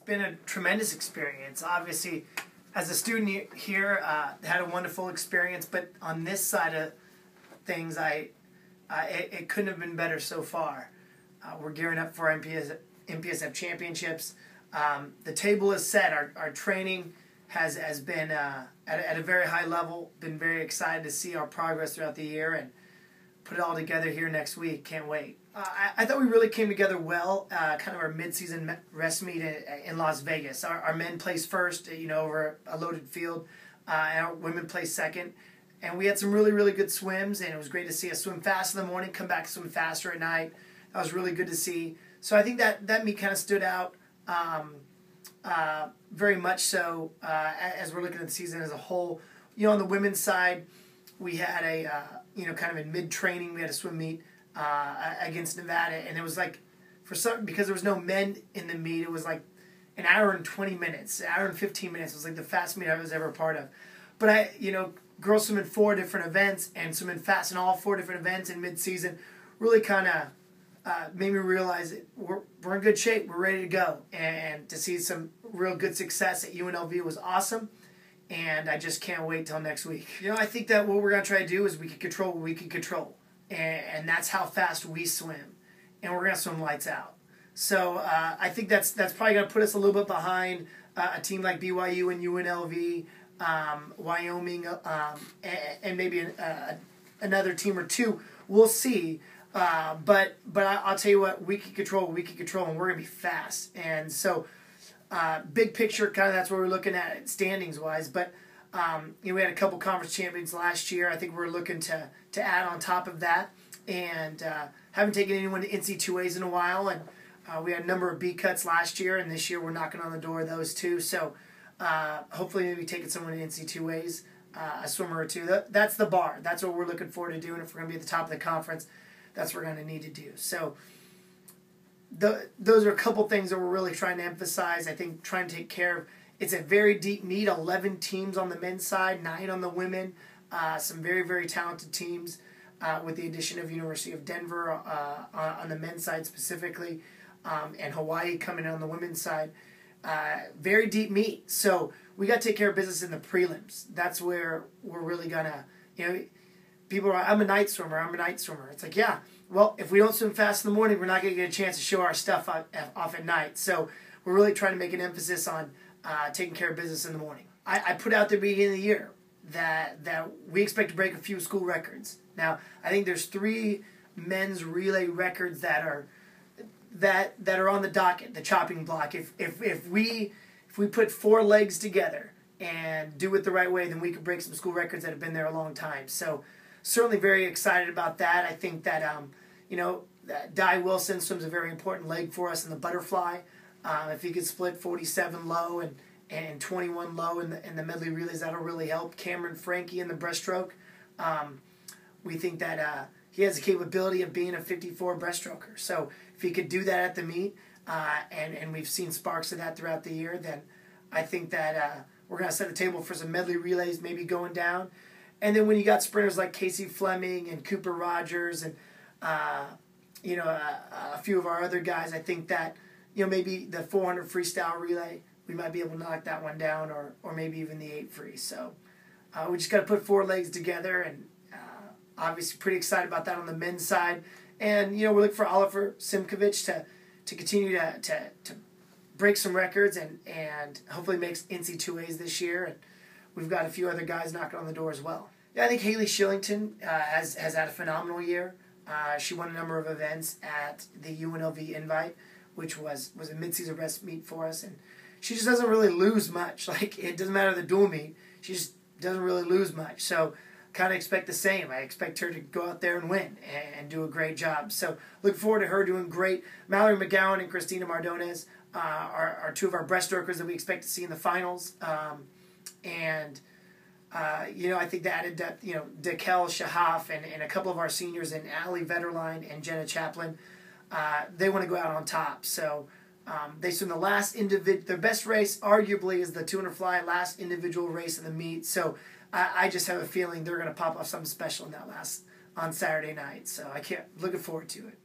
been a tremendous experience. Obviously, as a student here, had a wonderful experience, but on this side of things, it couldn't have been better so far. We're gearing up for MPSF Championships. The table is set. Our training has been at a very high level. Been very excited to see our progress throughout the year and put it all together here next week. Can't wait. I thought we really came together well. Kind of our mid-season rest meet in Las Vegas. Our men placed first, over a loaded field, and our women placed second. And we had some really, really good swims, and it was great to see us swim fast in the morning, come back and swim faster at night. That was really good to see. So I think that meet kind of stood out very much so as we're looking at the season as a whole. On the women's side, we had kind of in mid-training, we had a swim meet against Nevada, and it was like, because there was no men in the meet, it was like an hour and 20 minutes, an hour and 15 minutes. It was like the fastest meet I was ever a part of. But girls swim in 4 different events and swimming fast in all 4 different events in mid-season really kind of made me realize that we're in good shape. We're ready to go. And to see some real good success at UNLV was awesome. And I just can't wait till next week. I think that what we're going to try to do is we can control what we can control. And that's how fast we swim. And we're going to swim lights out. So I think that's probably going to put us a little bit behind a team like BYU and UNLV, Wyoming, and maybe another team or two. We'll see. But I'll tell you what, we can control what we can control, and we're going to be fast. And so big picture, kind of that's what we're looking at standings-wise. But we had a couple conference champions last year. I think we're looking to add on top of that. And haven't taken anyone to NC2As in a while. And we had a number of B cuts last year, and this year we're knocking on the door of those too. So hopefully maybe taking someone to NC2As, a swimmer or two. That's the bar. That's what we're looking forward to doing. If we're going to be at the top of the conference, that's what we're going to need to do. So those are a couple things that we're really trying to emphasize. I think trying to take care of. It's a very deep meet, 11 teams on the men's side, 9 on the women. Some very, very talented teams with the addition of University of Denver on the men's side specifically, and Hawaii coming in on the women's side. Very deep meet. So we got to take care of business in the prelims. That's where we're really going to, people are, I'm a night swimmer. It's like, yeah, well, if we don't swim fast in the morning, we're not going to get a chance to show our stuff off at night. So we're really trying to make an emphasis on taking care of business in the morning. I put out at the beginning of the year that we expect to break a few school records. Now, I think there's 3 men's relay records that are on the docket, the chopping block. If we put 4 legs together and do it the right way, then we could break some school records that have been there a long time. So certainly very excited about that. I think that Di Wilson swims a very important leg for us in the butterfly. If he could split 47 low and 21 low in the medley relays, that'll really help. Cameron Frankie in the breaststroke. We think that he has the capability of being a 54 breaststroker. So if he could do that at the meet, and we've seen sparks of that throughout the year, then I think that we're going to set the table for some medley relays maybe going down. And then when you got sprinters like Casey Fleming and Cooper Rogers and a few of our other guys, I think that maybe the 400 freestyle relay, we might be able to knock that one down, or maybe even the 8 free. So we just got to put 4 legs together, and obviously pretty excited about that on the men's side. And we're looking for Oliver Simkovich to continue to break some records and hopefully makes NC2As this year. And we've got a few other guys knocking on the door as well. Yeah, I think Haley Shillington has had a phenomenal year. She won a number of events at the UNLV Invite, which was a mid-season rest meet for us, and she just doesn't really lose much. Like, it doesn't matter the dual meet, she just doesn't really lose much. So kind of expect the same. I expect her to go out there and win and do a great job. So look forward to her doing great. Mallory McGowan and Christina Mardones are 2 of our breaststrokers that we expect to see in the finals. I think the added depth, Dekel Shahaf and a couple of our seniors in Allie Vetterline and Jenna Chaplin, they want to go out on top. So they swim the last their best race arguably is the 200 fly, last individual race of the meet. So I just have a feeling they're going to pop off something special in that on Saturday night. So looking forward to it.